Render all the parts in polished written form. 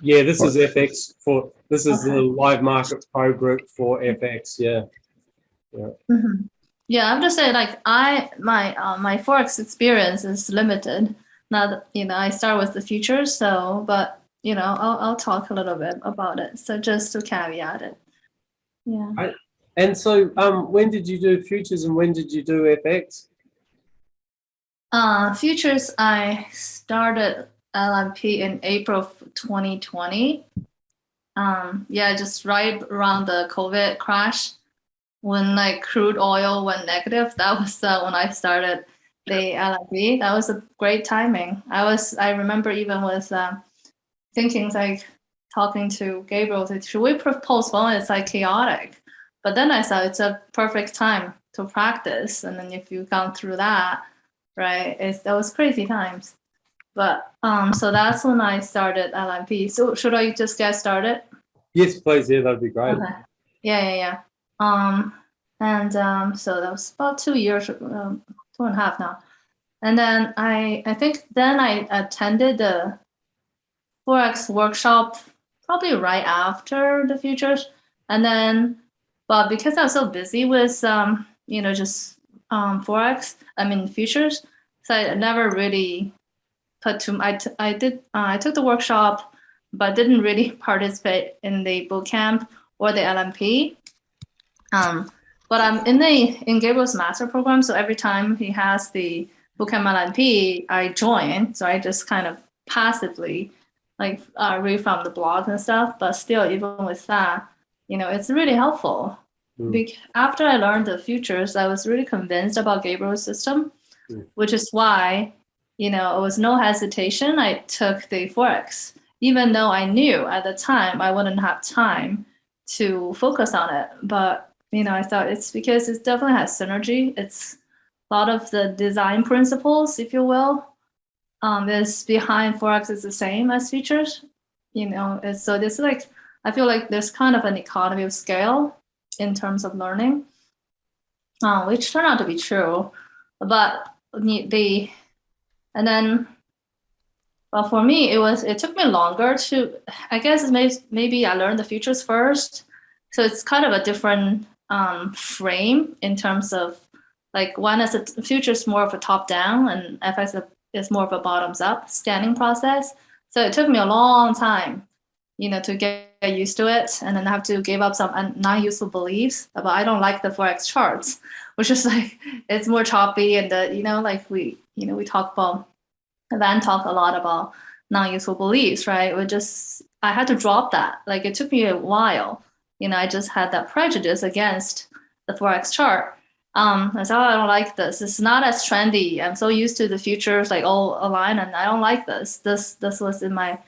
Yeah, this Or, is FX for this is the Okay. live market pro group for FX. Yeah, yeah. Yeah, I'm just saying, like my forex experience is limited. Now, I start with the futures, so but I'll talk a little bit about it. So just to caveat it. Yeah. And so, when did you do futures and when did you do FX? Futures, I started LMP in April of 2020. Yeah, just right around the COVID crash when like crude oil went negative. That was when I started the LMP. That was a great timing. I remember even was thinking like talking to Gabriel, like, should we postpone? It's like chaotic. But then I thought it's a perfect time to practice. And then if you've gone through that, right, that was crazy times. But so that's when I started LMP. So should I just get started? Yes, please. Yeah, that'd be great. Okay. Yeah. And so that was about 2 years, 2.5 now. And then I think then I attended the Forex workshop probably right after the futures. And then, but because I was so busy with, just Forex, futures, so I never really put to, I took the workshop, but didn't really participate in the boot camp or the LMP. But I'm in Gabriel's master program, so every time he has the bootcamp LNP, I join. So I just kind of passively like read from the blog and stuff. But still, even with that, it's really helpful. After I learned the futures, I was really convinced about Gabriel's system, which is why, it was no hesitation. I took the Forex, even though I knew at the time I wouldn't have time to focus on it. But I thought it's because it definitely has synergy. It's a lot of the design principles, if you will, is behind Forex is the same as futures. So this like I feel like there's kind of an economy of scale in terms of learning, which turned out to be true. But well, for me, it took me longer to, I guess maybe I learned the futures first. So it's kind of a different frame in terms of like one is a futures more of a top down and FX is more of a bottoms up scanning process. So it took me a long time, to get used to it. And then I have to give up some non-useful beliefs about I don't like the Forex charts, which is like, it's more choppy and like we talk about, Van talk a lot about non-useful beliefs, right? I had to drop that. Like it took me a while. I just had that prejudice against the Forex chart. I said, I don't like this. It's not as trendy. I'm so used to the futures like all align, and I don't like this. This was in my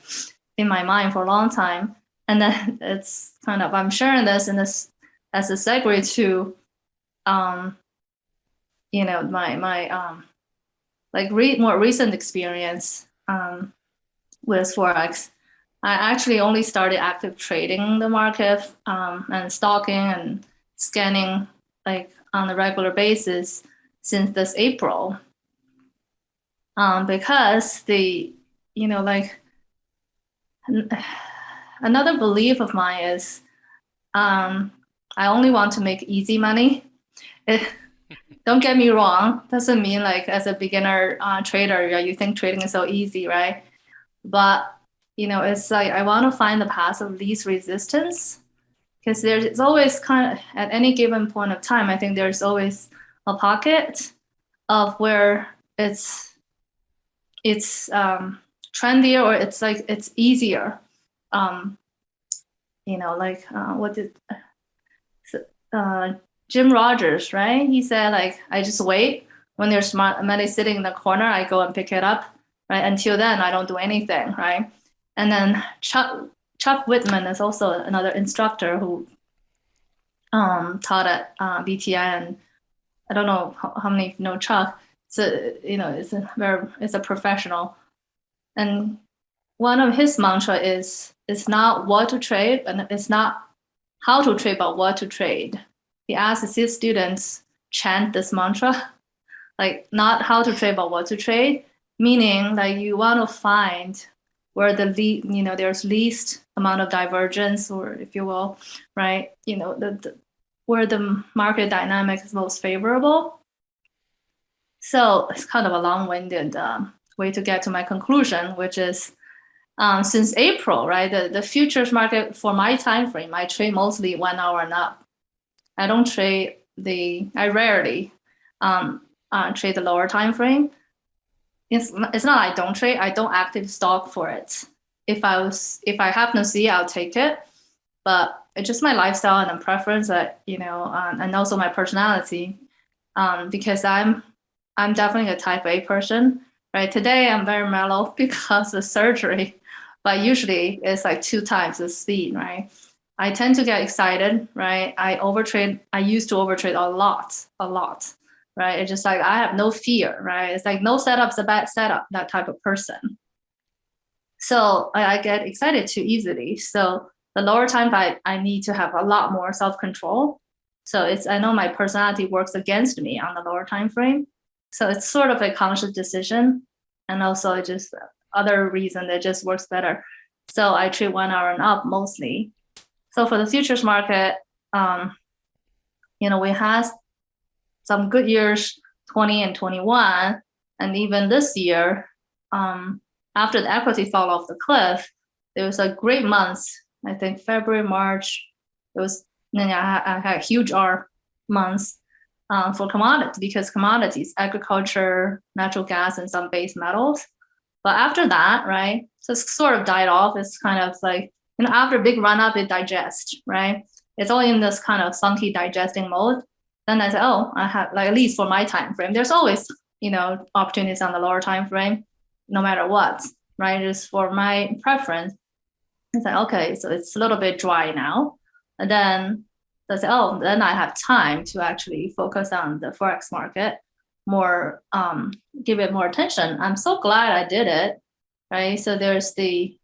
mind for a long time. And then it's kind of I'm sharing this in this as a segue to my like more recent experience with Forex. I actually only started active trading the market and stalking and scanning like on a regular basis since this April. Because another belief of mine is I only want to make easy money. Don't get me wrong, doesn't mean like as a beginner trader, you think trading is so easy, right? But it's like I want to find the path of least resistance because there's always kind of at any given point of time, I think there's always a pocket of where it's trendier or it's like it's easier. What did Jim Rogers, right? He said like I just wait when there's money sitting in the corner, I go and pick it up, right? Until then, I don't do anything, right? And then Chuck Whitman is also another instructor who taught at BTI, and I don't know how many know Chuck. So it's a professional, and one of his mantra is it's not what to trade, and it's not how to trade, but what to trade. He asks his students chant this mantra, like not how to trade, but what to trade, meaning like you want to find where there's least amount of divergence, or if you will, right? Where the market dynamic is most favorable. So it's kind of a long-winded way to get to my conclusion, which is since April, right? The futures market for my time frame, I trade mostly 1 hour and up. I don't trade I rarely trade the lower time frame. It's not I don't trade, I don't active stock for it. If I happen to see, I'll take it. But it's just my lifestyle and preference that, and also my personality. Because I'm definitely a type A person, right? Today I'm very mellow because of surgery, but usually it's like 2 times the speed, right? I tend to get excited, right? I used to overtrade a lot, right? It's just like I have no fear, right? It's like no setup's a bad setup, that type of person. So I get excited too easily. So the lower time I need to have a lot more self-control. So I know my personality works against me on the lower time frame. So it's sort of a conscious decision. And also just other reason that just works better. So I trade 1 hour and up mostly. So for the futures market, we had some good years, 20 and 21, and even this year, after the equity fell off the cliff, there was a great month. I think February, March, I had huge R months for commodities, because commodities, agriculture, natural gas, and some base metals. But after that, right, so it's sort of died off. It's kind of like, after a big run up, it digests, right? It's all in this kind of funky digesting mode. Then I say, I have, like, at least for my time frame, there's always, opportunities on the lower time frame, no matter what, right? Just for my preference. It's like, okay, so it's a little bit dry now. And then I say, then I have time to actually focus on the Forex market more, give it more attention. I'm so glad I did it, right? So there's the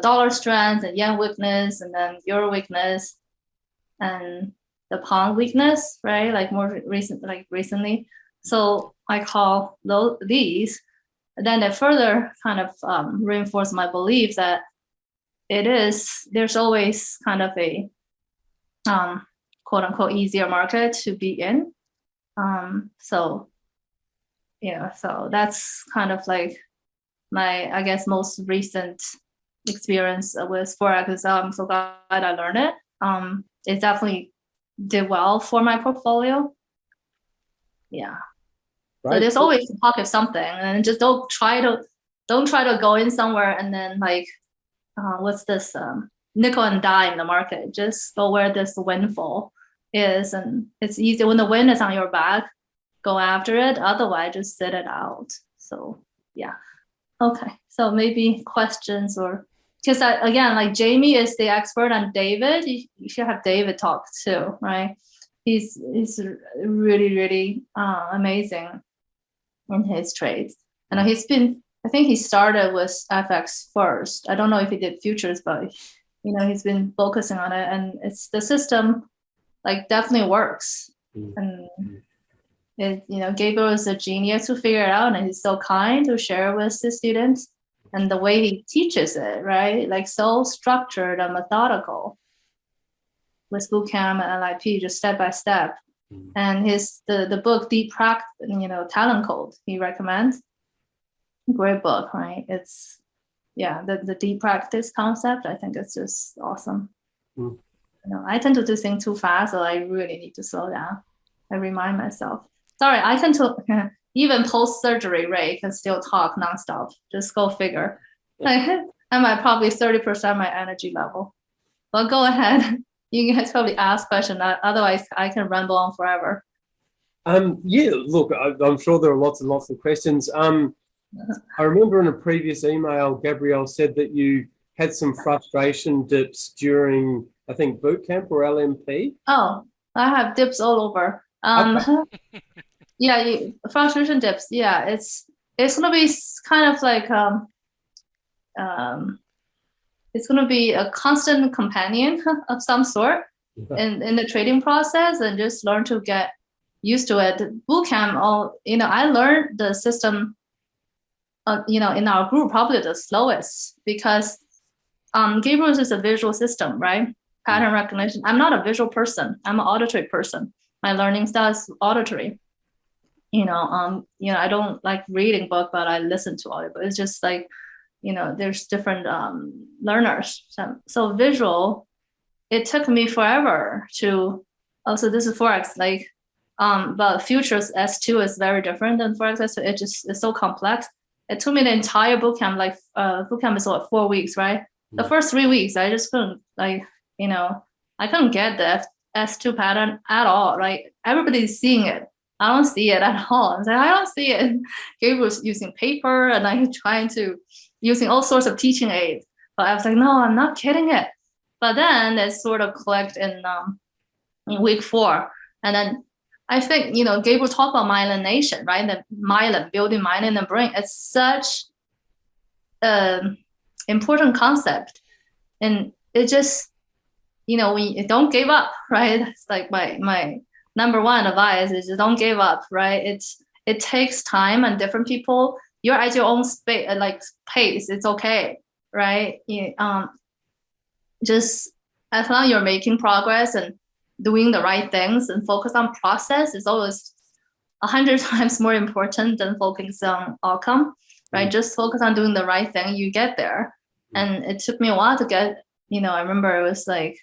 dollar strength and yen weakness, and then euro weakness, and the pound weakness, right? Like recently. So I call these. And then it further kind of reinforced my belief that there's always kind of a quote unquote easier market to be in. So that's kind of like my, I guess, most recent experience with Forex. I'm so glad I learned it. It definitely did well for my portfolio. Yeah. Right. So there's always a pocket something, and just don't try to go in somewhere and then like, what's this nickel and dime in the market. Just go where this windfall is, and it's easy when the wind is on your back. Go after it. Otherwise, just sit it out. So yeah. Okay. So maybe questions, or because again, like Jamie is the expert on David. You should have David talk too, right? He's really, really amazing in his trades. And I think he started with FX first. I don't know if he did futures, but he's been focusing on it, and the system like definitely works. And Gabriel is a genius to figure it out, and he's so kind to share with the students. And the way he teaches it, right? Like so structured and methodical with bootcamp and LIP, just step by step. And the book Deep Practice, Talent Code, he recommends. Great book, right? It's the deep practice concept. I think it's just awesome. I tend to do things too fast, so I really need to slow down. I remind myself. Sorry, I tend to even post-surgery, Ray can still talk nonstop. Just go figure. I'm at probably 30% my energy level. But go ahead. You can probably ask questions. Otherwise, I can ramble on forever. Yeah, look, I'm sure there are lots and lots of questions. I remember in a previous email, Gabrielle said that you had some frustration dips during, I think, bootcamp or LMP. Oh, I have dips all over. Okay. Yeah, frustration dips. Yeah, it's gonna be kind of like it's gonna be a constant companion of some sort in the trading process, and just learn to get used to it. Bootcamp, I learned the system in our group, probably the slowest, because Gabriel's is a visual system, right? Pattern recognition. I'm not a visual person. I'm an auditory person. My learning style is auditory. I don't like reading book, but I listen to audio. It's just like, there's different learners. So visual, it took me forever to. Also, this is Forex, like, but futures S2 is very different than Forex S2. It's so complex. It took me the entire bootcamp, like bootcamp is what, 4 weeks, right? The first 3 weeks, I just couldn't, like, I couldn't get the S2 pattern at all. Like, everybody's seeing it. I don't see it at all. I was like, I don't see it. Gabe was using paper and I trying to using all sorts of teaching aids. But I was like, no, I'm not getting it. But then it sort of clicked in week 4. And then I think, Gabriel talked about myelination, right? The myelin, building myelin in the brain. It's such an important concept. And it just, when you don't give up, right? It's like my number one advice is just don't give up, right? It takes time, and different people, you're at your own space, like pace. It's okay, right? Just as long as you're making progress and doing the right things and focus on process is always 100 times more important than focusing on outcome, right? Just focus on doing the right thing, you get there. And it took me a while to get, I remember it was like,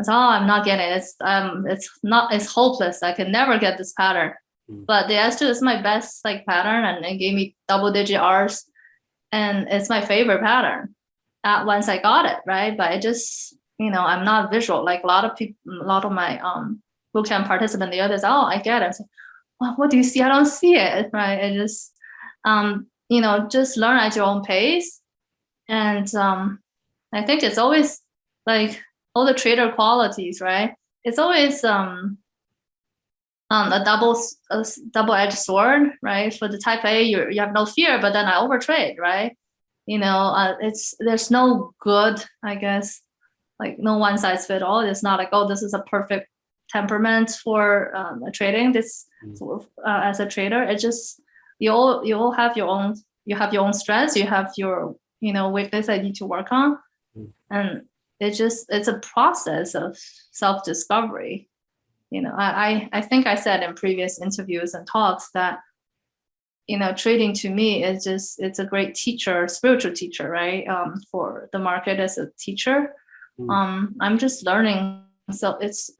I'm not getting it. It's hopeless. I can never get this pattern. But the S2 is my best like pattern, and it gave me double-digit R's, and it's my favorite pattern. Once I got it, right? But it just, I'm not visual. Like a lot of my bootcamp participants, the others, I get it. Like, well, what do you see? I don't see it, right? It just, just learn at your own pace, and I think it's always like all the trader qualities, right? It's always a double-edged sword, right? For the type A, you have no fear, but then I overtrade, right? There's no good, I guess, like no one size fit all. It's not like, this is a perfect temperament for trading. This as a trader, it just you all have your own strengths. You have your weakness that you need to work on, and it's a process of self-discovery. I think I said in previous interviews and talks that trading to me is it's a great teacher, spiritual teacher, right? For the market as a teacher. I'm just learning, so it's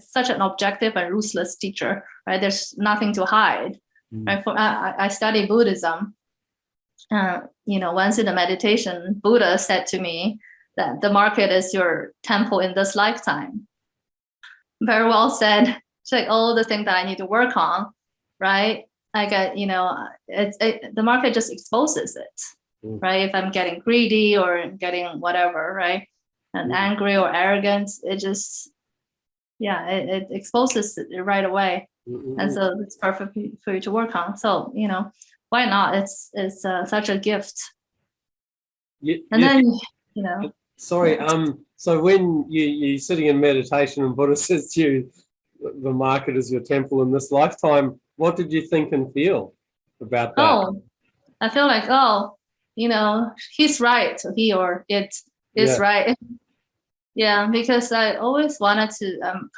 such an objective and ruthless teacher, right? There's nothing to hide, right? I study Buddhism. Once in a meditation, Buddha said to me that the market is your temple in this lifetime. Very well said. It's like all the things that I need to work on, right? I get, the market just exposes it, right? If I'm getting greedy or getting whatever, right? And angry or arrogant, it just, it exposes it right away. And so it's perfect for you to work on. So, why not? It's such a gift. Then, Sorry. So when you're sitting in meditation and Buddha says to you, the market is your temple in this lifetime, what did you think and feel about that? I feel like, he's right. He or it is right. Yeah, because I always wanted to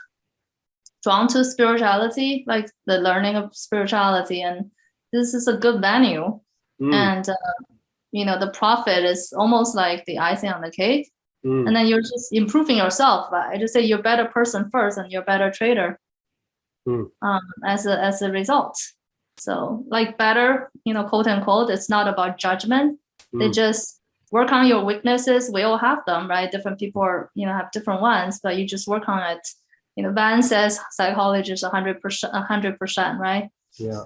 drawn to spirituality, like the learning of spirituality, and this is a good venue. And the profit is almost like the icing on the cake. And then you're just improving yourself. I just say you're a better person first, and you're a better trader as a result. So like better, quote unquote, it's not about judgment. They just work on your weaknesses. We all have them, right? Different people are, have different ones, but you just work on it. Van says psychology is 100%, right? Yeah.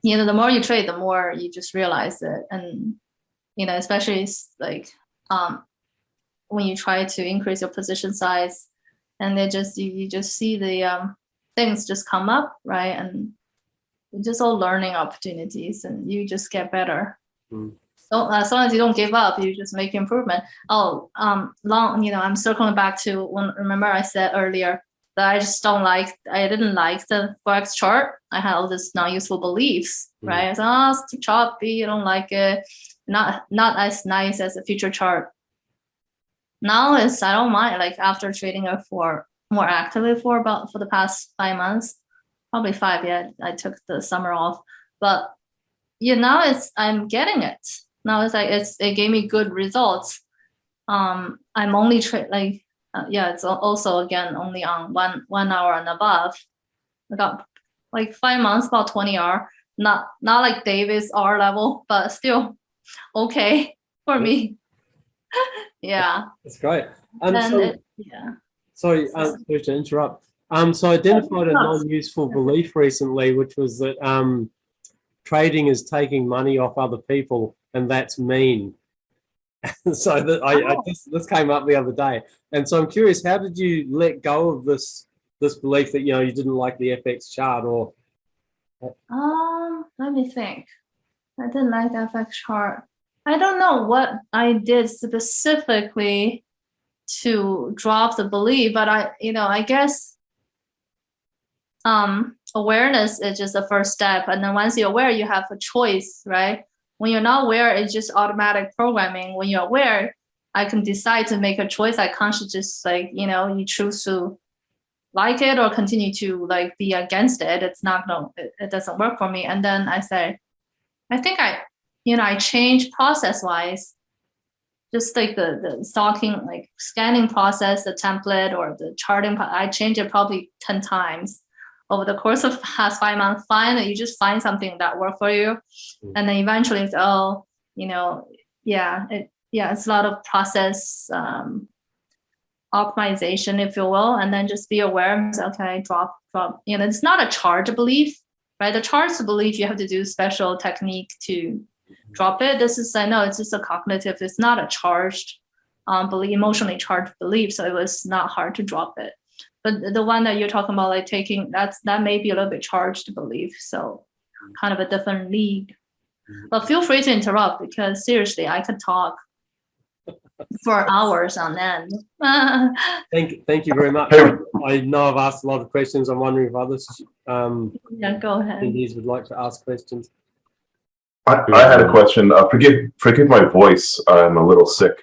The more you trade, the more you just realize it. And, especially like when you try to increase your position size, and you just see the things just come up, right? And just all learning opportunities, and you just get better. So as long as you don't give up, you just make improvement. I'm circling back to remember I said earlier, but I just I didn't like the Forex chart. I had all these non-useful beliefs, right? I said, oh, it's too choppy, I don't like it. Not as nice as a future chart. Now I don't mind, like after trading it for more actively for the past 5 months, probably 5 yet. I took the summer off, but now I'm getting it. Now it's like it gave me good results. I'm only it's also again only on 1 hour and above. I got like 5 months, about 20 R, not like David's R level, but still okay for me. Yeah. That's great. Sorry to interrupt. So I identified a non-useful belief recently, which was that trading is taking money off other people, and that's mean. So this came up the other day, and so I'm curious, how did you let go of this belief that you didn't like the FX chart? Or let me think. I didn't like the FX chart. I don't know what I did specifically to drop the belief, but I guess awareness is just the first step, and then once you're aware, you have a choice, right? When you're not aware, it's just automatic programming. When you're aware, I can decide to make a choice. I can't just you choose to like it or continue to be against it. It's not it doesn't work for me. And then I say, I think I change process wise, just like the scanning process, the template or the charting. I change it probably 10 times over the course of past 5 months. You just find something that works for you, and then eventually it's it's a lot of process optimization, if you will, and then just be aware. Okay, drop. It's not a charge belief, right? The charge belief, you have to do special technique to drop it. This is it's just a cognitive. It's not a charged belief, emotionally charged belief, so it was not hard to drop it. But the one that you're talking about, taking, that may be a little bit charged belief, so kind of a different league. But feel free to interrupt, because seriously, I could talk for hours on end. Thank you very much. I know I've asked a lot of questions. I'm wondering if others go ahead. would like to ask questions. I had a question. Forgive my voice. I'm a little sick.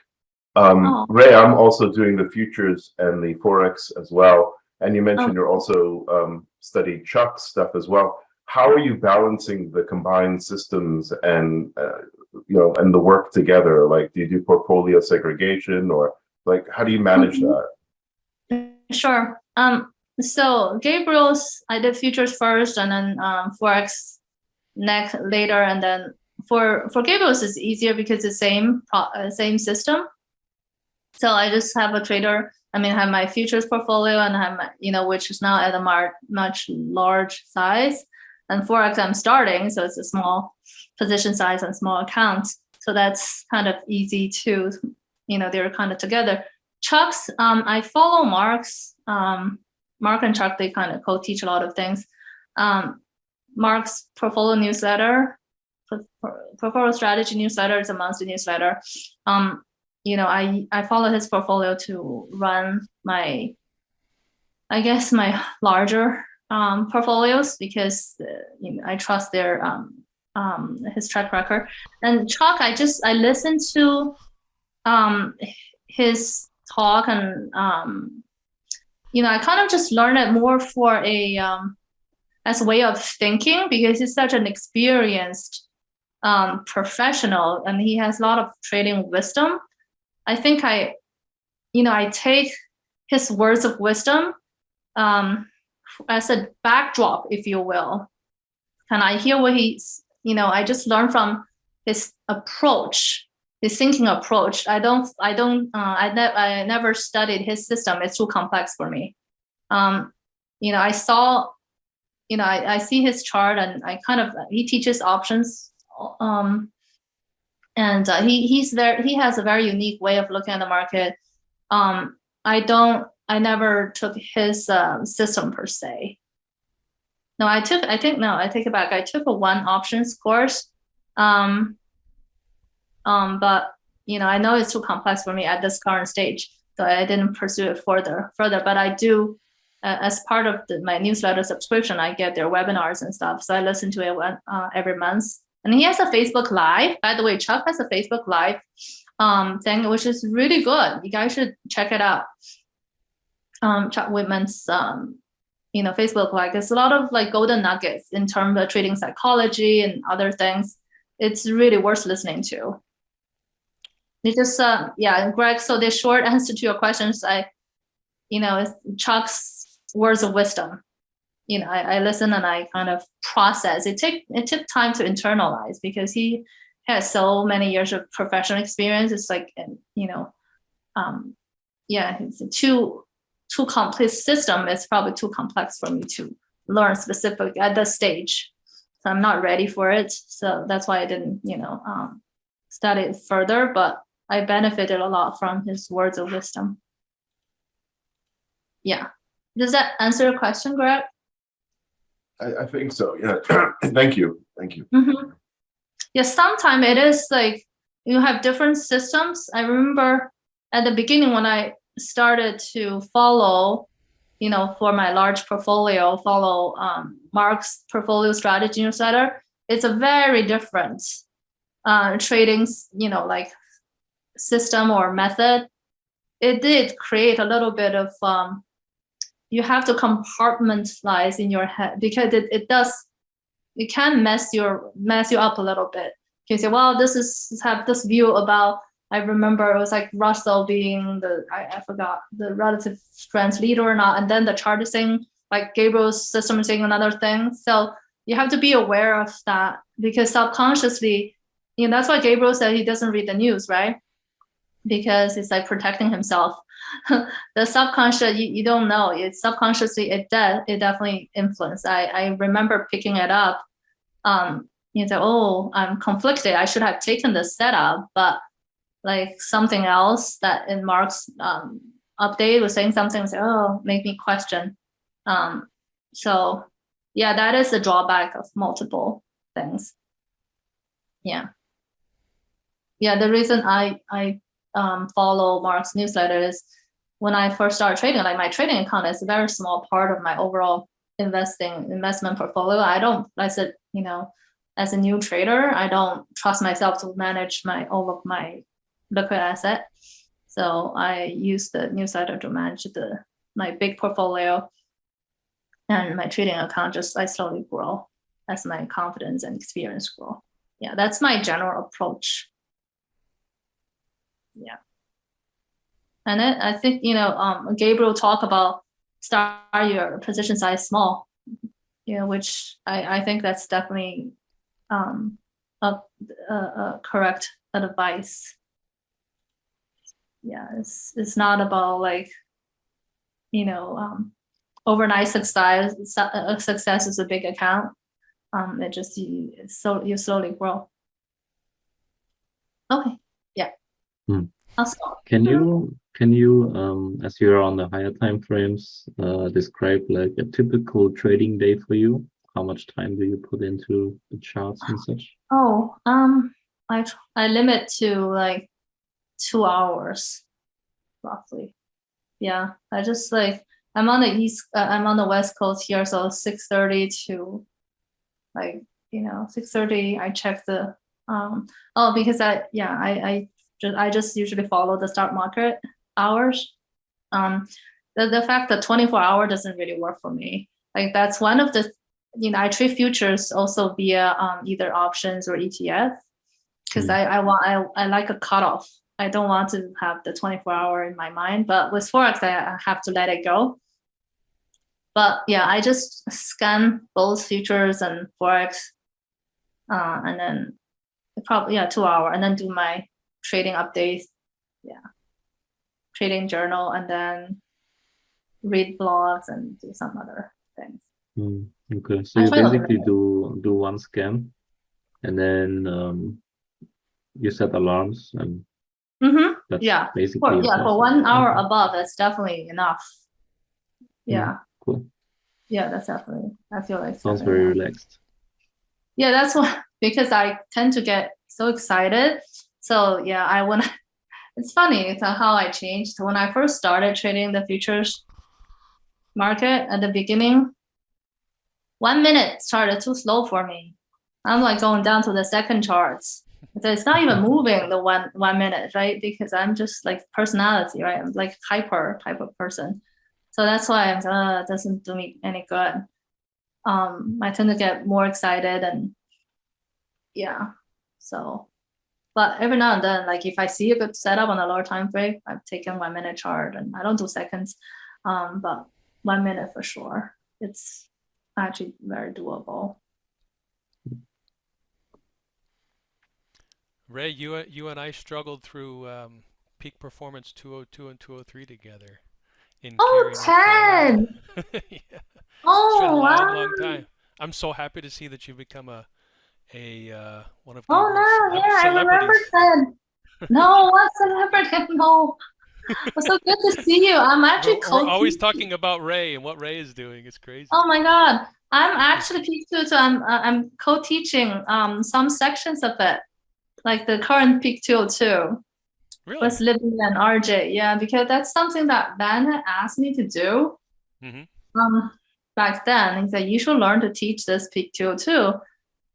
Ray, I'm also doing the futures and the Forex as well. And you mentioned you're also studying Chuck's stuff as well. How are you balancing the combined systems and and the work together? Do you do portfolio segregation, or how do you manage that? Sure. So Gabriel's, I did futures first, and then Forex later, and then for Gabriel's is easier because it's the same system. So I just have a trader. I have my futures portfolio, and I have my, which is now at a much large size. And Forex I'm starting, so it's a small position size and small account. So that's kind of easy too. They're kind of together. Chuck's, I follow Mark's. Mark and Chuck, they kind of co-teach a lot of things. Mark's portfolio newsletter, portfolio strategy newsletter is a monthly newsletter. I follow his portfolio to run my larger portfolios, because I trust their his track record. And Chuck, I listened to his talk, and I kind of just learned it more for as a way of thinking, because he's such an experienced professional, and he has a lot of trading wisdom. I think I take his words of wisdom as a backdrop, if you will. And I hear what he's, I just learn from his approach, his thinking approach. I never studied his system. It's too complex for me. I saw, I see his chart, and he teaches options. And he has a very unique way of looking at the market. I never took his system per se. No, I take it back. I took a one options course. But I know it's too complex for me at this current stage, so I didn't pursue it further. But I do as part of my newsletter subscription, I get their webinars and stuff. So I listen to it every month. And he has a Facebook Live. By the way, Chuck has a Facebook Live thing, which is really good. You guys should check it out. Chuck Whitman's Facebook Live. There's a lot of like golden nuggets in terms of trading psychology and other things. It's really worth listening to. It just Greg. So the short answer to your questions, it's Chuck's words of wisdom. I listen and I kind of process. It took time to internalize because he has so many years of professional experience. It's like, it's a too complex system. It's probably too complex for me to learn specific at this stage. So I'm not ready for it. So that's why I didn't, study it further, but I benefited a lot from his words of wisdom. Yeah. Does that answer your question, Greg? I think so. Yeah. Thank you. Mm-hmm. Yeah. Sometimes it is like you have different systems. I remember at the beginning when I started to follow, for my large portfolio, follow Mark's portfolio strategy newsletter. It's a very different trading, like system or method. It did create a little bit of you have to compartmentalize in your head because it can mess you up a little bit. You say, well, have this view about, I remember it was like Russell being I forgot the relative strength leader or not. And then the chart is saying like Gabriel's system is saying another thing. So you have to be aware of that because subconsciously, that's why Gabriel said he doesn't read the news, right? Because it's like protecting himself. The subconscious, you don't know. It's subconsciously, it definitely influences. I remember picking it up. You say, oh, I'm conflicted. I should have taken this setup, but like something else that in Mark's update was saying something, say, oh, make me question. So yeah, that is the drawback of multiple things. Yeah. Yeah, the reason I follow Mark's newsletter is when I first started trading, like my trading account is a very small part of my overall investment portfolio. I said, as a new trader, I don't trust myself to manage all of my liquid asset. So I use the newsletter to manage my big portfolio, and my trading account I slowly grow as my confidence and experience grow. Yeah, that's my general approach. Yeah. And I think, Gabriel talked about start your position size small, which I think that's definitely a correct advice. Yeah, it's not about like, overnight success. Success is a big account. It just you slowly grow. Okay. Yeah. I'll stop. Can you, as you're on the higher time frames, describe like a typical trading day for you? How much time do you put into the charts and such? Oh, I limit to like 2 hours, roughly. Yeah, I just like I'm on the West Coast here, so 6:30 to like 6:30. I check the because I just usually follow the stock market hours. The fact that 24-hour doesn't really work for me. Like that's one of the, I trade futures also via either options or ETF because I like a cutoff. I don't want to have the 24-hour in my mind, but with Forex, I have to let it go. But yeah, I just scan both futures and Forex, and then probably 2 hour, and then do my trading updates, trading journal, and then read blogs and do some other things. Okay, so you basically do one scan, and then you set alarms, and that's basically for 1 hour above, that's definitely enough. Yeah. Cool. Yeah, that's definitely. I feel like sounds very relaxed. Yeah, that's why, because I tend to get so excited. So yeah, it's funny. It's how I changed. When I first started trading the futures, market at the beginning, 1 minute started too slow for me. I'm like going down to the second charts. So it's not even moving the one minute, right? Because I'm just like personality, right? I'm like hyper type of person. So that's why it doesn't do me any good. I tend to get more excited and yeah. So, but every now and then, like if I see a good setup on a lower time frame, I've taken 1 minute chart and I don't do seconds, but 1 minute for sure. It's actually very doable. Ray, you and I struggled through peak performance 202 and 203 together in Cary, North Carolina. Yeah. It's been a Oh, long wow. time. I'm so happy to see that you've become a one of Oh, Gabriel's no, yeah, I remember celebrities. that. No, what celebrity? No. It's so good to see you. I'm actually We're always co-teaching. talking about Ray and what Ray is doing. It's crazy. Oh my God. I'm actually peak two, so I'm co-teaching some sections of it, like the current peak 202 Really? with Libby and RJ. Yeah, because that's something that Ben had asked me to do. Back then. He said you should learn to teach this peak 202.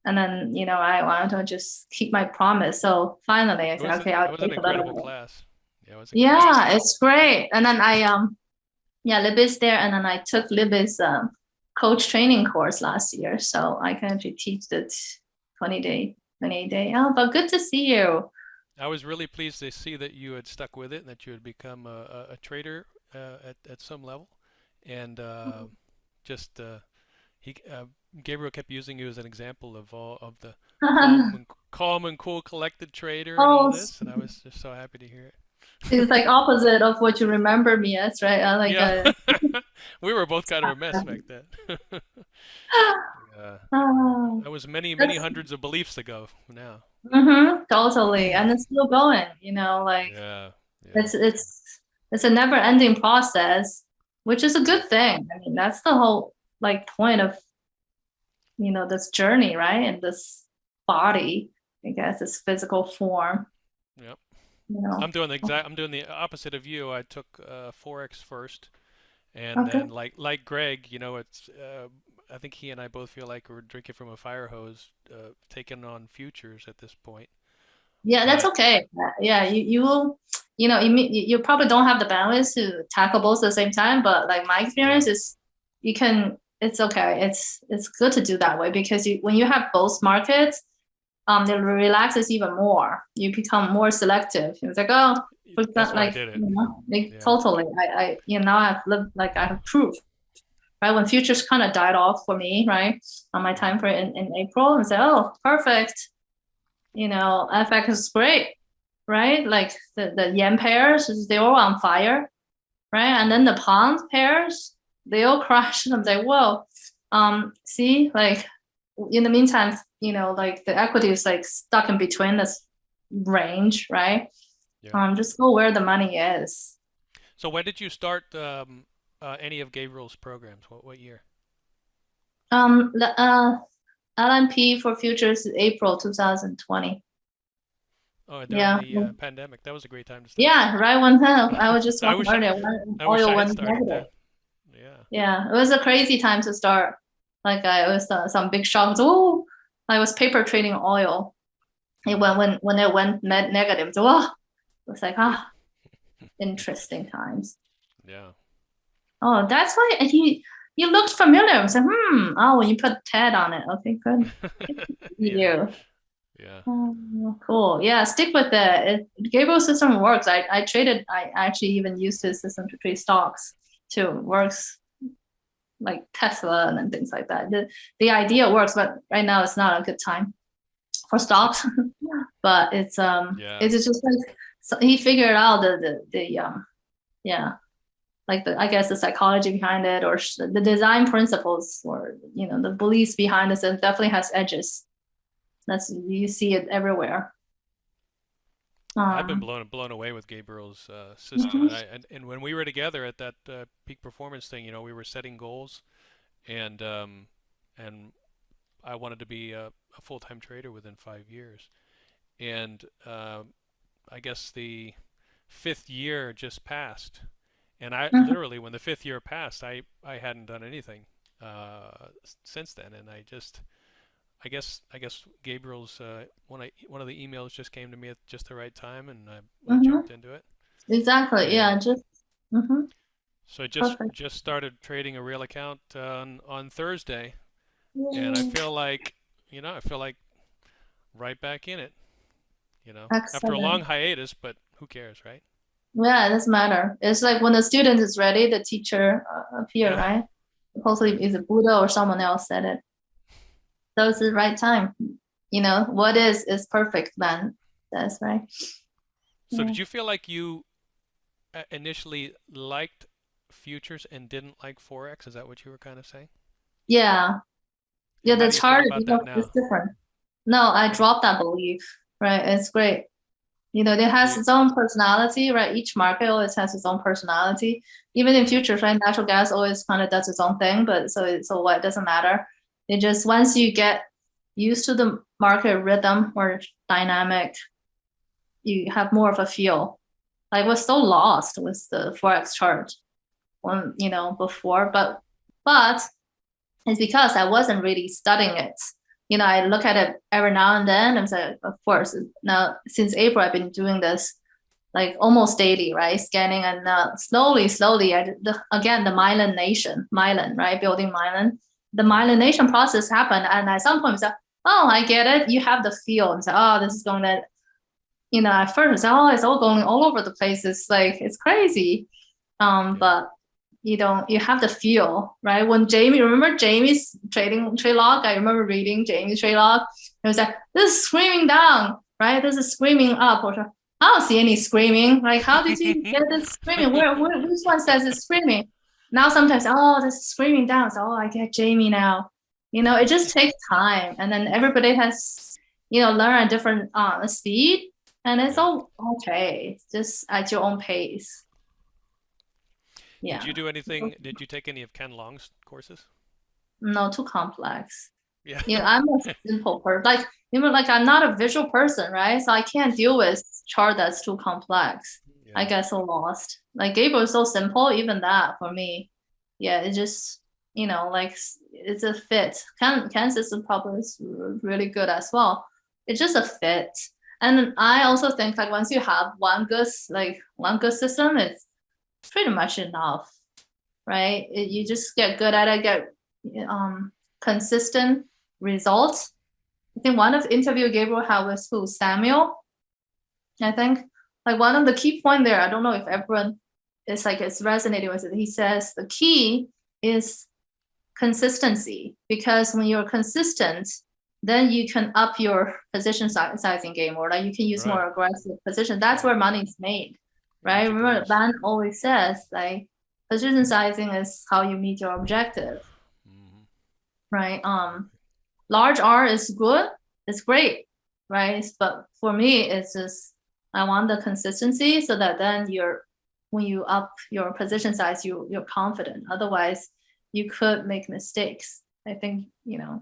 And then, I wanted to just keep my promise. So finally I said, okay, I'll It was an take a little incredible bit. class. Yeah, it was incredible. Yeah, it's great. And then Libby's there, and then I took Libby's coach training course last year, so I can actually teach the 20-day, 28-day. Oh, but good to see you. I was really pleased to see that you had stuck with it and that you had become a trader at some level, and just he Gabriel kept using you as an example of all of the calm and cool, collected trader and all Oh, this, and I was just so happy to hear it. it's like opposite of what you remember me as, right? Yeah, we were both kind of a mess back then. Yeah, Oh, that was many that's hundreds of beliefs ago now. totally, and it's still going. Yeah, yeah, It's a never-ending process, which is a good thing. I mean, that's the whole like point of this journey, right? And this body, I guess, this physical form. yep. You know. I'm doing the opposite of you. I took Forex first, and Okay. then like Greg, it's I think he and I both feel like we're drinking from a fire hose, taking on futures at this point. Yeah, that's But okay. Yeah, you will, you probably don't have the balance to tackle both at the same time. But like my yeah, experience is, you can. It's okay. It's good to do that way because when you have both markets, it relaxes even more. You become more selective. It's like, oh, for that's example, why I like did it. like Yeah, totally. Now I've lived like I have proof. Right when futures kind of died off for me, right, on my time frame in April, and say, oh, perfect. FX is great, right? Like the yen pairs, they all on fire, right? And then the pound pairs, they all crashed. And I'm like, whoa, see, like in the meantime, like the equity is like stuck in between this range, right? yeah. Just go where the money is. So when did you start any of Gabriel's programs? What year? The LMP for futures is April 2020. Oh, during Yeah. the pandemic. That was a great time to start. Yeah, right when I was just I talking wish I, earlier when I wish oil I had went started then. negative. Yeah. Yeah, it was a crazy time to start. Like I was some big shocks. Oh, I was paper trading oil. It went when it went negative. So, oh, it was like interesting times. Yeah. Oh, that's why you looked familiar. I was like, oh, when you put Ted on it. Okay, good. Yeah. You. Yeah. Oh, cool. Yeah, stick with it. Gabriel system works. I actually even used his system to trade stocks too. Works like Tesla and things like that. The idea works, but right now it's not a good time for stocks. But Yeah. it's just like he figured out yeah, like I guess the psychology behind it or the design principles or the beliefs behind it. It definitely has edges. You see it everywhere. I've been blown away with Gabriel's system, and when we were together at that peak performance thing, we were setting goals, and I wanted to be a full-time trader within 5 years, and I guess the fifth year just passed, And I Mhm. literally, when the 5th year passed, I hadn't done anything since then, and I guess Gabriel's one of the emails just came to me at just the right time, and I Mhm. jumped into it. Exactly. Yeah. And Just. Mhm. so I Perfect. just started trading a real account on Thursday, and I Yay. feel like I feel like right back in it. After a long Excellent. hiatus, but who cares, right? Yeah, it doesn't matter. It's like when the student is ready, the teacher appear, Yeah, right? Hopefully, exactly. it's a Buddha or someone else said it. So it's the right time. What is perfect then. That's right. So Yeah. did you feel like you initially liked futures and didn't like forex? Is that what you were kind of saying? Yeah. Yeah. And how The do you feel chart, about that is now? different. No, I What do you, dropped that belief. Right. It's great. It so has you, its own personality, right? Each market always has its own personality. Even in right, futures, right? Natural gas always kind of does its own thing, but so what? It doesn't matter. It just once you get used to the market rhythm or dynamic, you have more of a feel. I was so lost with the forex chart when before, but it's because I wasn't really studying it. I look at it every now and then. I'm like, of course, now since April, I've been doing this like almost daily, right? Scanning and slowly, again, the myelin, right? Building myelin. The right, myelination process happened. And at some point, I oh, I get it. You have the feel. And say, oh, this is going to, at first, oh, it's all going all over the place. It's like, it's crazy. yeah, But you have the feel, right? When remember Jamie's trade log? I remember reading Jamie's trade log. It was like, this is screaming down, right? This is screaming up. Or I don't see any screaming. Like, how did you get this screaming? Which one says it's screaming? Now sometimes, oh, this is screaming down. So, oh, I get Jamie now. It just takes time. And then everybody has, learn at different speed. And it's yeah. all okay. It's just at your own pace. Did Yeah. you do anything? Did you take any of Ken Long's courses? No, too complex. Yeah, I'm a simple person. Like I'm not a visual person, right? So I can't deal with chart that's too complex. I yeah, get so lost. Like Gabriel is so simple, even that for me. Yeah, it just, like it's a fit. Can system probably is really good as well. It's just a fit. And I also think like once you have one good system, it's pretty much enough, right? You just get good at it, get consistent results. I think one of the interview Gabriel had was who Samuel. I think like one of the key point there. I don't know if everyone is like it's resonating with it. He says the key is consistency because when you're consistent, then you can up your position sizing game or like you can use right, more aggressive position. That's right. where money is made, right? Magic Remember numbers. Van always says like position sizing is how you meet your objective, Hmm. right? Exactly. Large R is good, it's great, right? But for me, it's just I want the consistency so that then when you up your position size, you're confident. Otherwise, you could make mistakes. I think, Yeah.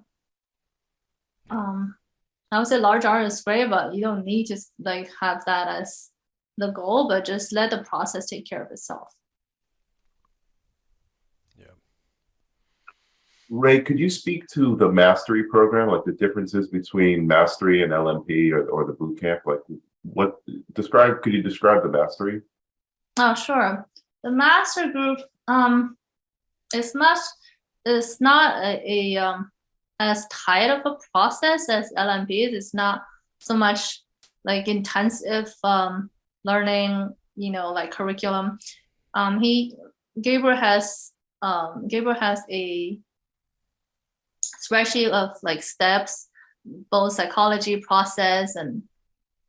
I would say large R is great, but you don't need to like have that as the goal, but just let the process take care of itself. Yeah. Ray, could you speak to the mastery program, like the differences between mastery and LMP or the boot camp? Like could you describe the mastery? Oh, sure. The master group, it's not as tight of a process as LMP. It's not so much like intensive learning, like curriculum. He Gabriel has a spreadsheet of like steps, both psychology process and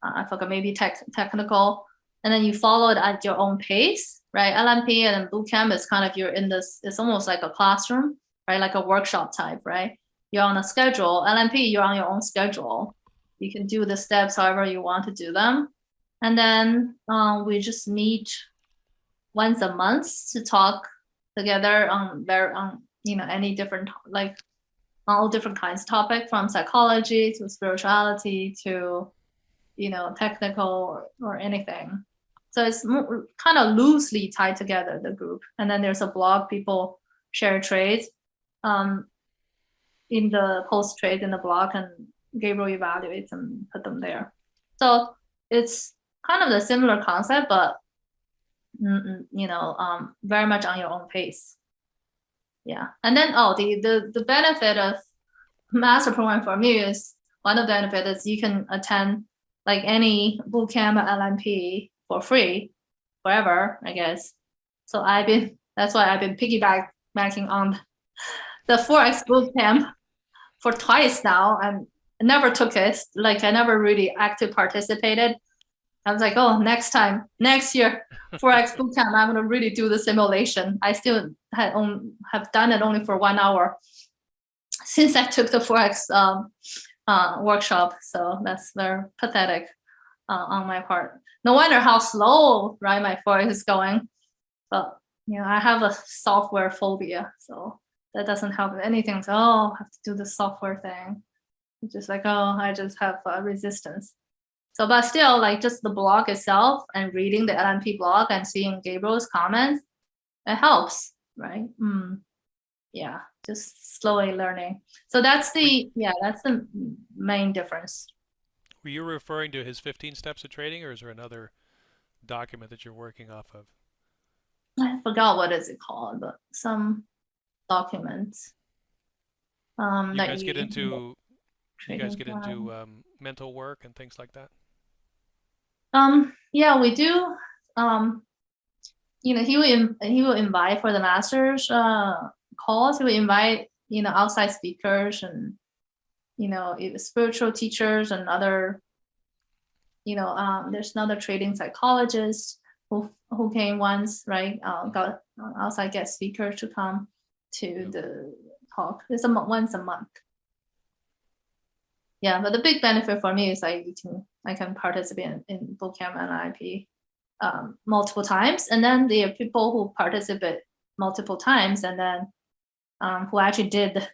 I forgot maybe technical, and then you follow it at your own pace, right? LMP and bootcamp is kind of you're in this. It's almost like a classroom, right? Like a workshop type, right? You're on a schedule. LMP, you're on your own schedule. You can do the steps however you want to do them, and then we just meet once a month to talk together on any different like all different kinds of topic from psychology to spirituality to technical or anything. So it's kind of loosely tied together, the group. And then there's a blog, people share trades in the post trade in the blog, and Gabriel evaluates and put them there. So it's kind of the similar concept, but very much on your own pace. Yeah. And then the benefit of master program for me is, one of the benefits is you can attend like any bootcamp at LMP for free forever, I guess. So that's why I've been piggybacking on the 4X bootcamp for twice now, and I never took it. Like I never really actively participated. I was like, oh, next year, 4X bootcamp, I'm gonna really do the simulation. I still have done it only for 1 hour since I took the 4X workshop. So that's very pathetic on my part. No wonder how slow, right, my 4X is going. But I have a software phobia, so that doesn't help anything. So I have to do the software thing. It's just like, I just have resistance. So, but still, like just the blog itself and reading the LMP blog and seeing Gabriel's comments, it helps, right? Yeah, just slowly learning. So that's the main difference. Were you referring to his 15 steps of trading, or is there another document that you're working off of? I forgot what is it called, but some documents. You guys get into mental work and things like that? Yeah, we do. He will invite for the masters calls. He will invite outside speakers and spiritual teachers and other. There's another trading psychologist who came once, right? Got outside guest speakers to come to the talk. It's once a month. Yeah, but the big benefit for me is I can participate in bootcamp and IP multiple times, and then there are people who participate multiple times and then who actually did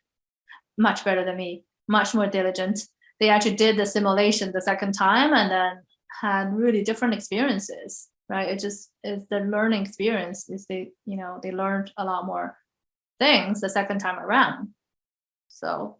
much better than me, much more diligent. They actually did the simulation the second time and then had really different experiences, right? It just is the learning experience is they learned a lot more things the second time around. So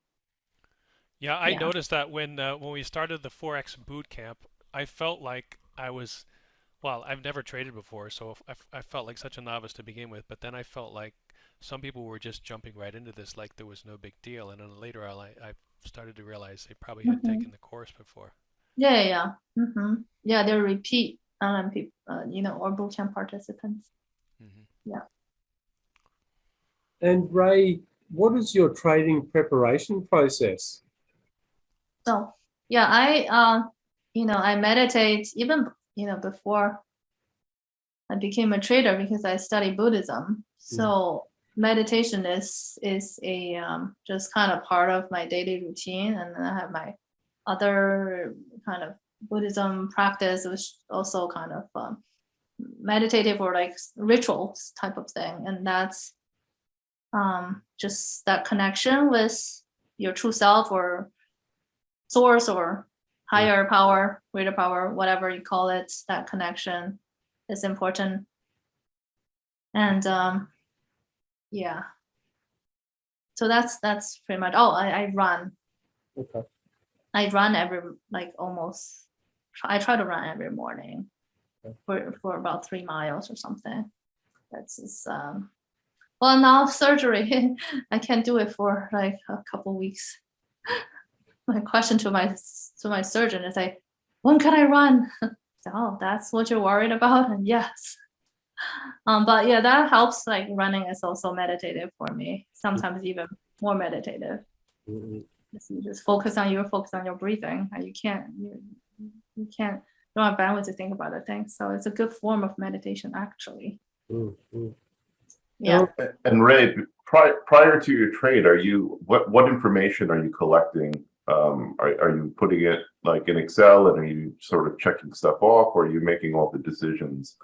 yeah, I noticed that when we started the 4X bootcamp, I felt like I've never traded before, so I felt like such a novice to begin with, but then I felt like some people were just jumping right into this like there was no big deal, and then later I started to realize they probably had taken the course before. Yeah. They're repeat LMP, or bootcamp participants. Yeah. And Ray, what is your trading preparation process? So yeah, I meditate even before I became a trader because I studied Buddhism. So meditation is a just kind of part of my daily routine, and then I have my other kind of Buddhism practice, which also kind of meditative or like rituals type of thing, and that's just that connection with your true self or source or higher power, greater power, whatever you call it. That connection is important. And so that's pretty much. I run. Okay. I run I try to run every morning for about 3 miles or something. That's just, well, now surgery, I can't do it for like a couple weeks. My question to my surgeon is like, when can I run? So, that's what you're worried about? And yes. But yeah, that helps. Like running is also meditative for me. Sometimes even more meditative. You just focus on your breathing, and you don't have bandwidth to think about other things. So it's a good form of meditation, actually. Yeah. And Ray, prior to your trade, what information are you collecting? Are you putting it like in Excel, and are you sort of checking stuff off, or are you making all the decisions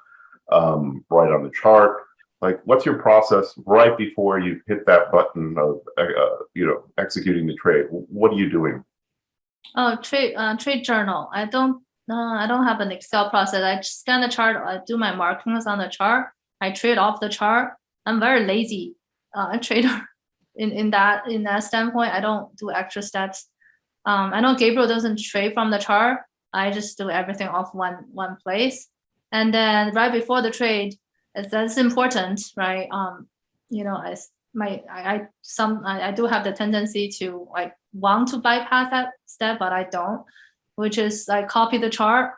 right on the chart? Like, what's your process right before you hit that button of executing the trade? What are you doing? Oh, trade journal. I don't No, I don't have an Excel process. I just scan the chart. I do my markings on the chart. I trade off the chart. I'm very lazy trader in that standpoint. I don't do extra steps. I know Gabriel doesn't trade from the chart. I just do everything off one place. And then right before the trade, that's important, right? You know, I do have the tendency to like want to bypass that step, but I don't, which is I copy the chart.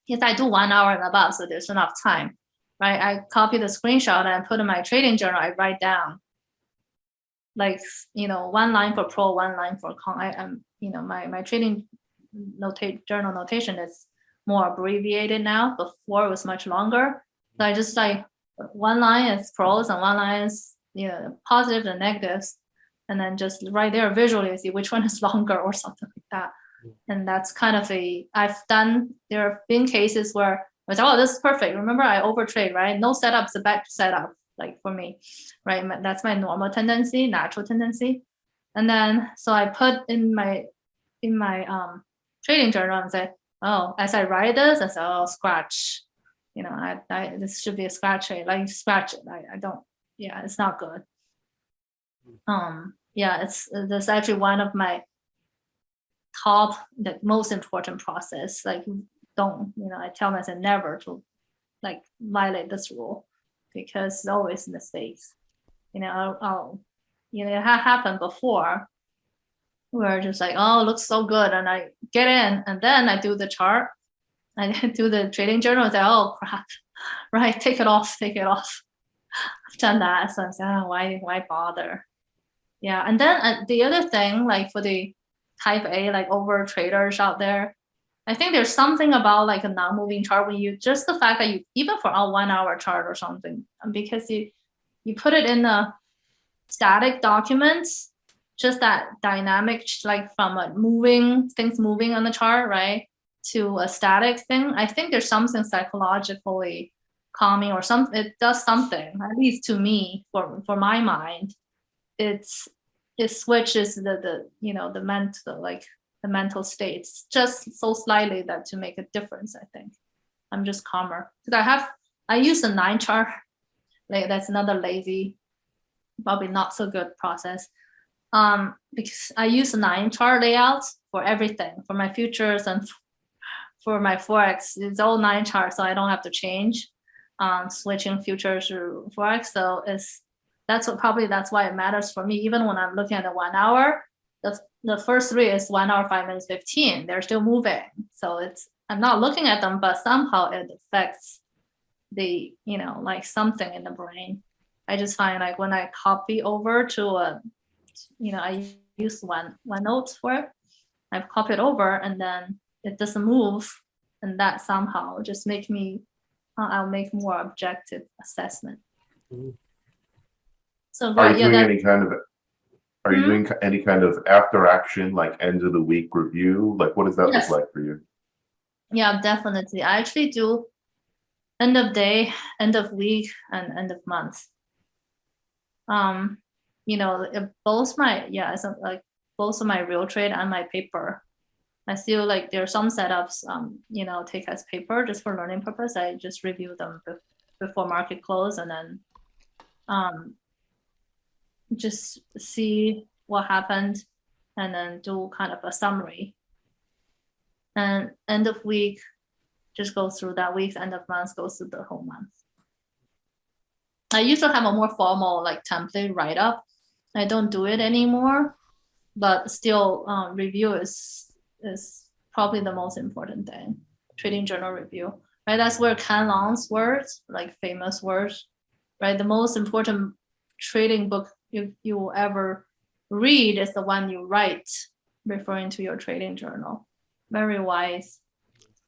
Because I do 1 hour and above, so there's enough time, right? I copy the screenshot and put in my trading journal. I write down like, you know, 1 line for pro, 1 line for con. I'm, you know, my trading journal notation is more abbreviated now. Before it was much longer. So I just like 1 line is pros and 1 line is, you know, positives and negatives. And then just right there visually see which one is longer or something like that. And that's kind of there have been cases where I was like, oh, this is perfect. Remember, I overtrade, right? No setup's a bad setup, like for me, right? That's my normal tendency, natural tendency. And then, so I put in my trading journal and say, oh, as I write this, I say, oh, scratch. You know, this should be a scratch trade. Like scratch it. I don't. Yeah, it's not good. Yeah, that's actually one of my the most important process. Like, don't, you know, I tell myself never to like violate this rule because it's always mistakes. You know, I'll you know, it had happened before where just like, oh, it looks so good, and I get in, and then I do the chart, I do the trading journal, and say, oh crap, right, take it off. I've done that, so I'm saying, oh, why bother? Yeah, and then the other thing, like for the type A, like over traders out there, I think there's something about like a non-moving chart when you just the fact that you even for a 1 hour chart or something, because you put it in a static documents, just that dynamic, like from a things moving on the chart, right, to a static thing. I think there's something psychologically calming or something. It does something, at least to me, for my mind. It switches the you know, the mental states just so slightly that to make a difference. I think I'm just calmer because I use the 9 chart. Like that's another lazy, probably not so good process. Because I use the 9 chart layouts for everything, for my futures and for my forex. It's all 9 charts, so I don't have to change switching futures to forex. So that's why it matters for me. Even when I'm looking at the 1 hour, the first 3 is 1 hour, 5 minutes, 15. They're still moving. So I'm not looking at them, but somehow it affects the, you know, like something in the brain. I just find like when I copy over to you know, I use OneNote for it. I've copied over and then it doesn't move, and that somehow just make me I'll make more objective assessment. So are you doing any kind of after action, like end of the week review? Like what does that look like for you? Yeah, definitely. I actually do end of day, end of week, and end of month. You know, both my both of my real trade and my paper. I feel like there are some setups, you know, take as paper just for learning purpose. I just review them before market close and then just see what happened and then do kind of a summary. And end of week, just go through that week, end of month, go through the whole month. I used to have a more formal like template write-up. I don't do it anymore, but still review is probably the most important thing. Trading journal review, right? That's where Ken Long's words, like famous words, right? The most important trading book you will ever read is the one you write, referring to your trading journal. Very wise.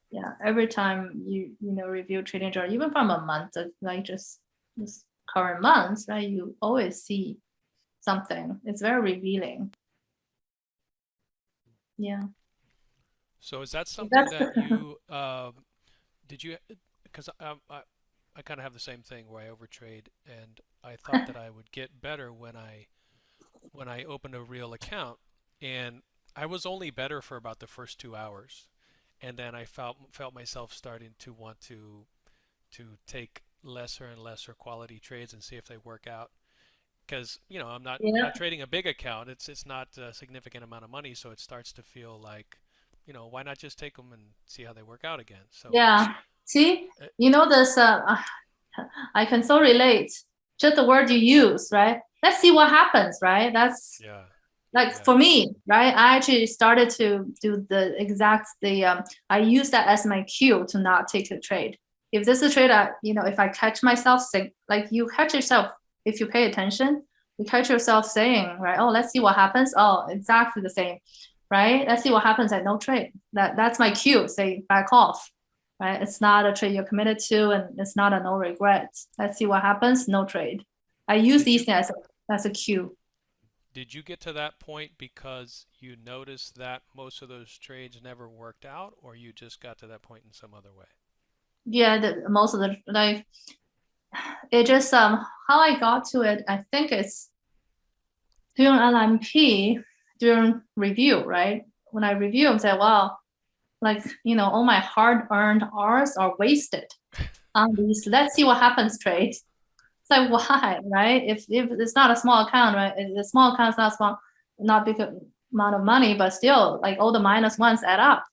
Yeah, every time you know, review trading journal, even from a month, like just this current month, right? You always see something. It's very revealing. Yeah. So is that something that you did you? Because I kind of have the same thing where I overtrade, and I thought that I would get better when I opened a real account, and I was only better for about the first 2 hours, and then I felt myself starting to want to take lesser and lesser quality trades and see if they work out. Because I'm not trading a big account. It's not a significant amount of money, so it starts to feel like, why not just take them and see how they work out again? So yeah. See, this. I can so relate. Just the word you use, right? Let's see what happens, right? That's for me, right? I actually started to do I use that as my cue to not take a trade. If this is a trade, if I catch myself saying, like you catch yourself, if you pay attention, you catch yourself saying, right? Oh, let's see what happens. Oh, exactly the same, right? Let's see what happens at no trade. That's my cue. Say back off, right? It's not a trade you're committed to, and it's not a no regrets. Let's see what happens. No trade. I use these things as a cue. Did you get to that point because you noticed that most of those trades never worked out, or you just got to that point in some other way? Yeah, most of the it just how I got to it. I think it's during LMP, during review, right? When I review, I'm saying, wow, all my hard-earned hours are wasted on these let's see what happens trades. It's like, why, right? If it's not a small account, right? The small account's not small, not big amount of money, but still, like all the minus ones add up.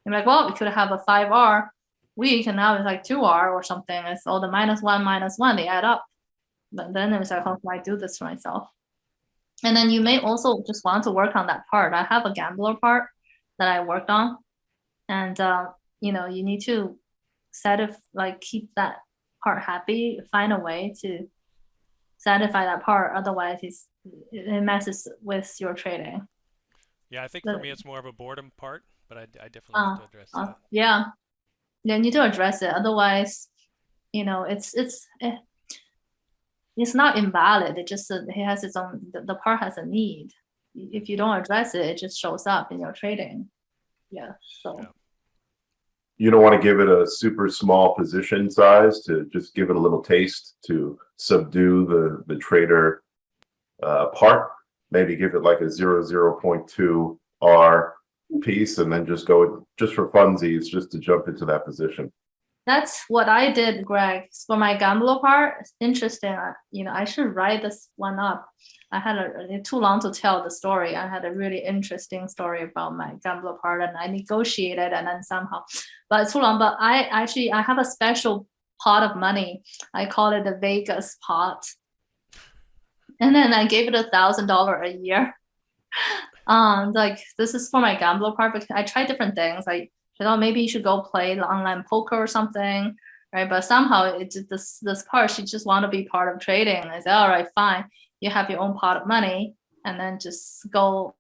I'm like, well, we could have a 5R week, and now it's like 2R or something. It's all the minus one, they add up. But then it was like, how can I do this for myself? And then you may also just want to work on that part. I have a gambler part that I worked on, and you need to keep that part happy, find a way to satisfy that part. Otherwise, it messes with your trading. Yeah, I think for me it's more of a boredom part, but I definitely have to address that. Yeah, you need to address it. Otherwise, it's not invalid. It just it has its own. The part has a need. If you don't address it, it just shows up in your trading. Yeah. So. Yeah. You don't want to give it a super small position size to just give it a little taste to subdue the trader part. Maybe give it like a 0.2 R piece, and then just go just for funsies, just to jump into that position. That's what I did, Greg. For my gambler part, it's interesting. I should write this one up. I had too long to tell the story. I had a really interesting story about my gambler part, and I negotiated, and then somehow, but it's too long. But I have a special pot of money. I call it the Vegas pot, and then I gave it $1,000 a year. This is for my gambler part, because I tried different things. Maybe you should go play online poker or something, right? But somehow this part, she just want to be part of trading. I said, all right, fine. You have your own pot of money, and then just go,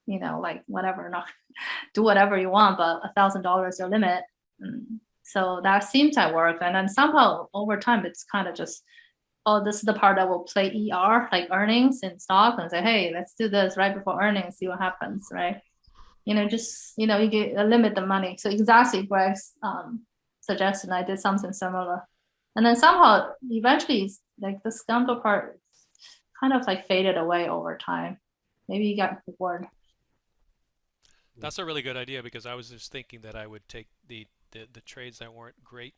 whatever, not do whatever you want, but $1,000 is your limit. So that seems to work. And then somehow over time, it's kind of just, oh, this is the part that will play ER, like earnings in stock, and say, hey, let's do this right before earnings, see what happens, right? You get limit the money. So exactly Greg's suggestion, I did something similar. And then somehow, eventually, the gambler part kind of faded away over time. Maybe you got bored. That's a really good idea, because I was just thinking that I would take the trades that weren't great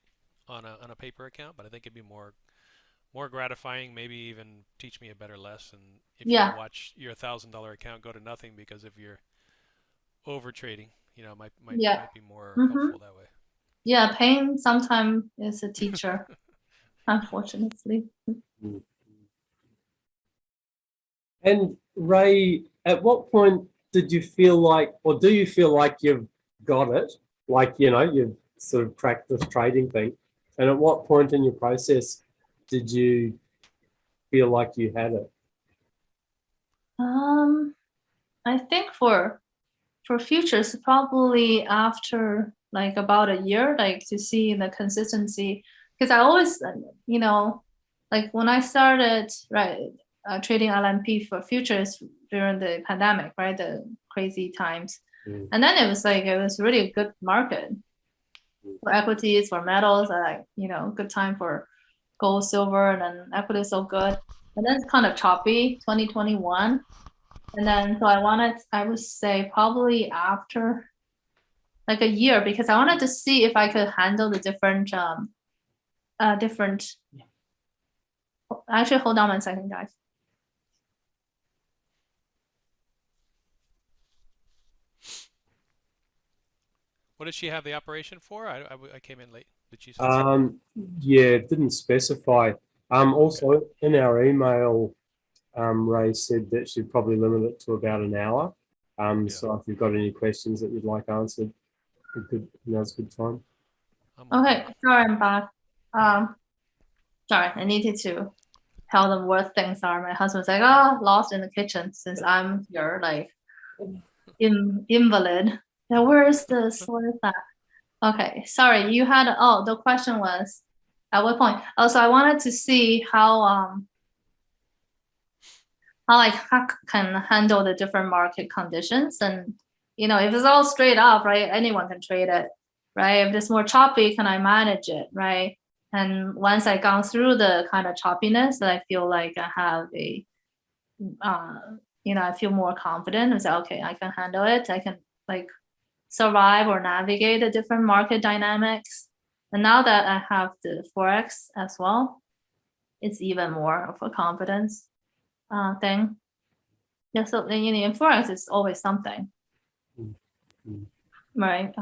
on a paper account, but I think it'd be more gratifying, maybe even teach me a better lesson if you watch your $1,000 account go to nothing because of your over trading. Might be more helpful that way. Yeah, pain sometimes is a teacher, unfortunately. And Ray, at what point did you feel like, or do you feel like you've got it? You've sort of cracked this trading thing. And at what point in your process did you feel like you had it? I think for futures, probably after about a year, to see the consistency, because I always, when I started trading LMP for futures during the pandemic, right, the crazy times, and then it was really a good market for equities, for metals, good time for gold, silver, and then equity is so good, and then it's kind of choppy 2021. And then, so I would say probably after like a year, because I wanted to see if I could handle the different actually, hold on 1 second, guys. What did she have the operation for? I came in late. Did she say? Yeah, it didn't specify. Also in our email, Ray said that she'd probably limit it to about an hour. So if you've got any questions that you'd like answered, now's a good time. Okay, sorry, I'm back. Sorry, I needed to tell them what things are. My husband's like, oh, lost in the kitchen since I'm your like invalid. Now, where is this? What is that? Okay, sorry, you had, oh, the question was at what point? Oh, so I wanted to see how I can handle the different market conditions. And, if it's all straight up, right, anyone can trade it, right? If it's more choppy, can I manage it, right? And once I gone through the kind of choppiness, I feel like I have I feel more confident and say, okay, I can handle it. I can like survive or navigate the different market dynamics. And now that I have the Forex as well, it's even more of a confidence thing. Yeah, so in Forex, it's always something, right?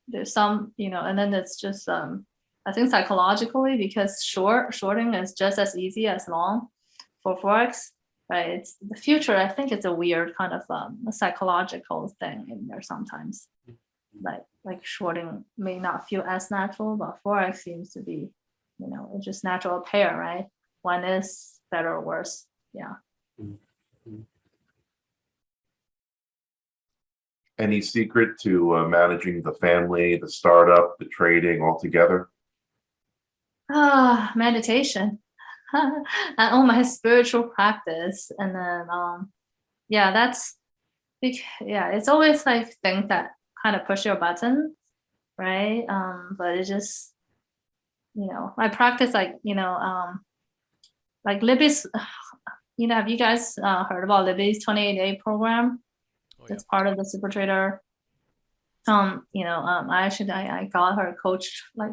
There's some, and then it's just I think psychologically, because shorting is just as easy as long for Forex, right? It's the future. I think it's a weird kind of a psychological thing in there sometimes. Like shorting may not feel as natural, but Forex seems to be, it's just natural pair, right? One is better or worse. Yeah. Any secret to managing the family, the startup, the trading all together? Meditation. And all my spiritual practice. And then, it's always like things that kind of push your button, right? But it just, I practice like Libby's, have you guys heard about Libby's 28-day program? It's part of the Super Trader. I got her coach, like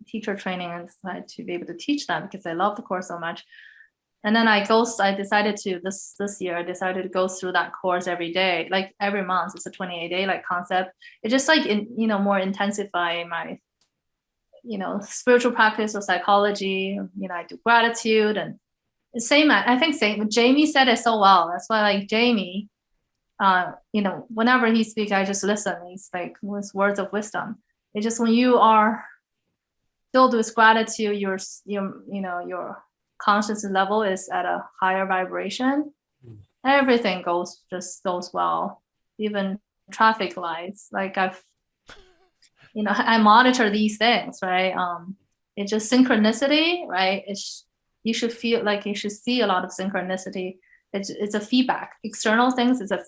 teacher training, and decided to be able to teach that because I love the course so much. And then I decided to this year, I decided to go through that course every day, like every month. It's a 28-day like concept. It just like, more intensify my, spiritual practice or psychology. I do gratitude and the same. I think Jamie said it so well. That's why like Jamie, whenever he speaks, I just listen. He's like with words of wisdom. It's just when you are filled with gratitude, your consciousness level is at a higher vibration. Everything goes well. Even traffic lights. Like I monitor these things, right? It's just synchronicity, right? You should feel like you should see a lot of synchronicity. It's a feedback. External things is a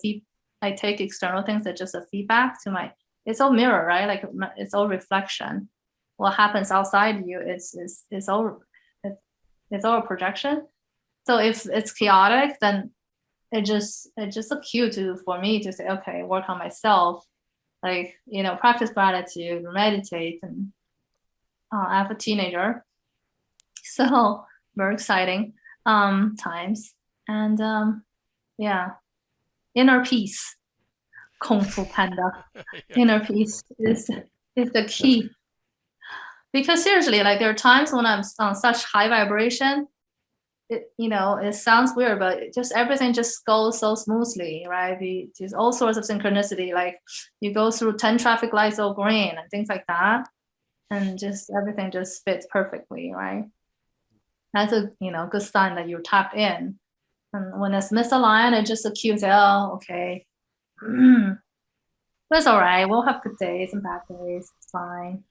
I take external things as just a feedback to it's all mirror, right? Like it's all reflection. What happens outside you it's all a projection. So if it's chaotic, then it's just a cue for me to say, okay, work on myself, like practice gratitude, meditate, and I have a teenager, so very exciting times. And inner peace, Kung Fu Panda. Inner peace is the key. Because seriously, like there are times when I'm on such high vibration, it sounds weird, but everything just goes so smoothly, right? There's all sorts of synchronicity, like you go through 10 traffic lights all green and things like that, and just everything just fits perfectly, right? That's a good sign that you're tapped in. And when it's misaligned, it just accuses, oh, okay. But it's all right. We'll have good days and bad days. It's fine.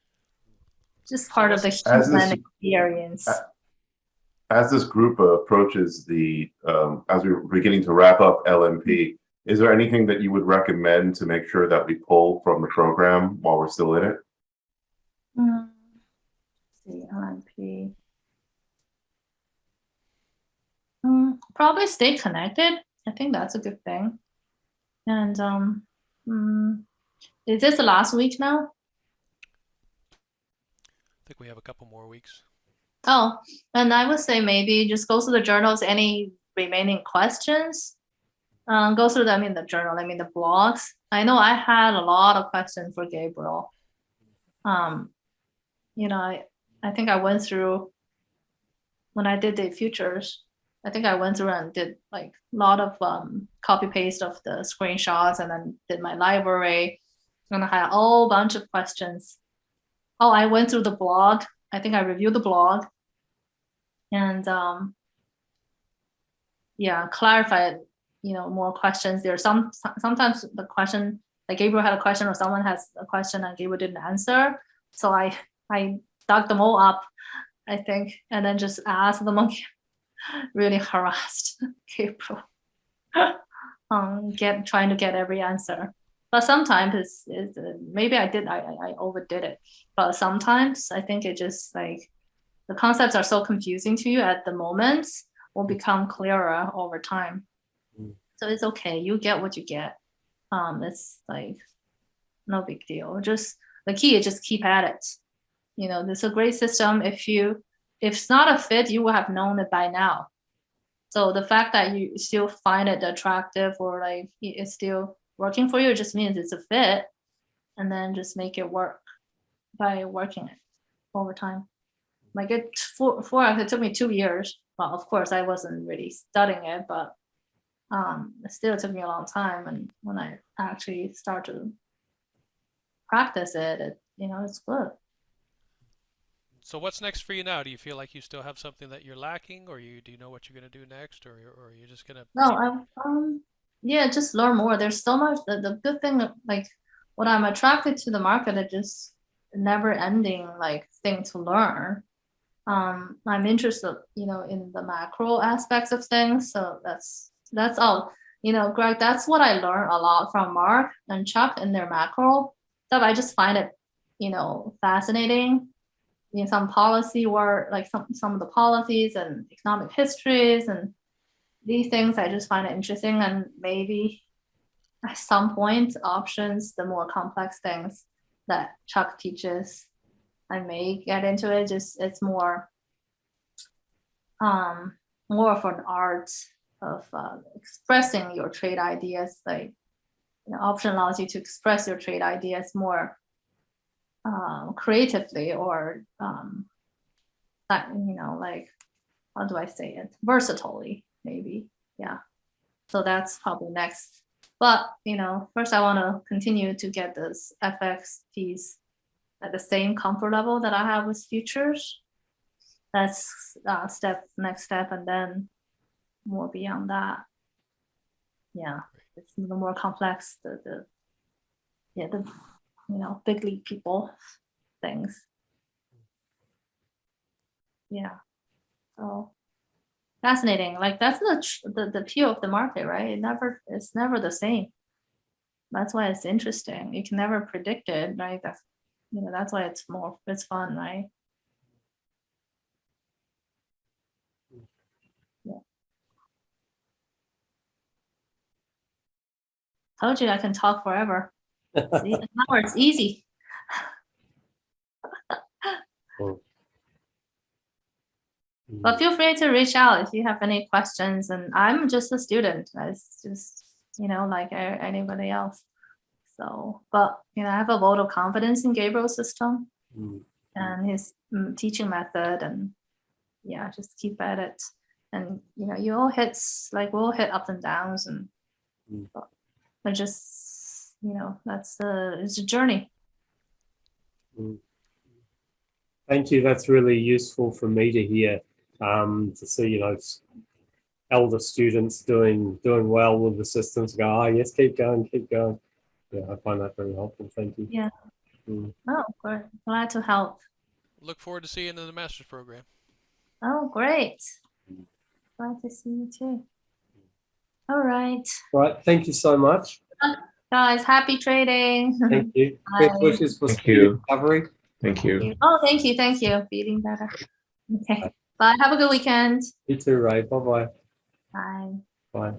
Just part of the human experience. As this group approaches as we're beginning to wrap up LMP, is there anything that you would recommend to make sure that we pull from the program while we're still in it? Let's see, LMP. Probably stay connected. I think that's a good thing. And Is this the last week now? I think we have a couple more weeks. Oh, and I would say maybe just go through the journals, any remaining questions. Go through the, the journal, the blogs. I know I had a lot of questions for Gabriel. You know, I think I went through, when I did the futures, I think I went through and did like a lot of copy paste of the screenshots and then did my library. And I had a whole bunch of questions. Oh, I went through the blog. I think I reviewed the blog. And yeah, clarified, more questions. There are sometimes the question, like Gabriel had a question or someone has a question and Gabriel didn't answer. So I dug them all up, I think, and then just asked them again. Really harassed Gabriel. Trying to get every answer. But sometimes it's maybe I overdid it. But sometimes I think it just like the concepts are so confusing to you at the moment will become clearer over time. So it's okay. You get what you get. It's like no big deal. Just the key is just keep at it. This is a great system. If it's not a fit, you will have known it by now. So the fact that you still find it attractive or like it's still working for you just means it's a fit, and then just make it work by working it over time. Like it took me 2 years. Well, of course I wasn't really studying it, but it still took me a long time. And when I actually start to practice it, it's good. So what's next for you now? Do you feel like you still have something that you're lacking, or do you know what you're going to do next, or you're just going to? No, yeah, just learn more. There's so much. The good thing, like what I'm attracted to the market, is just never ending like thing to learn. I'm interested, in the macro aspects of things. So that's all. Greg, that's what I learned a lot from Mark and Chuck in their macro stuff. I just find it, fascinating. Some policy work, like some of the policies and economic histories and these things, I just find it interesting. And maybe at some point, options, the more complex things that Chuck teaches, I may get into it. Just it's more for an art of expressing your trade ideas. Like option allows you to express your trade ideas more creatively, or like how do I say it, versatilely, maybe. Yeah, so that's probably next. But first I want to continue to get this FX piece at the same comfort level that I have with futures. That's next step, and then more beyond that. Yeah, it's the more complex, the big league people things. Yeah, so fascinating. Like that's the appeal of the market, right? It's never the same. That's why it's interesting. You can never predict it, right? That's why it's fun, right? Yeah. Told you I can talk forever. See, now it's easy. But feel free to reach out if you have any questions. And I'm just a student. It's just, like anybody else. So, but, I have a vote of confidence in Gabriel's system and his teaching method. And yeah, just keep at it. And, you all we'll hit ups and downs. And but just, it's a journey. Thank you. That's really useful for me to hear. To see, elder students doing well with the systems. Go, yes, keep going. Yeah, I find that very helpful. Thank you. Yeah. Oh, great. Glad to help. Look forward to seeing you in the master's program. Oh, great. Glad to see you too. All right. Right. Thank you so much. Guys, happy trading. Thank you. Best wishes for speedy recovery. Thank you. Oh, thank you. Feeling better. Okay. Bye. Have a good weekend. You too, Ray. Bye-bye. Bye. Bye.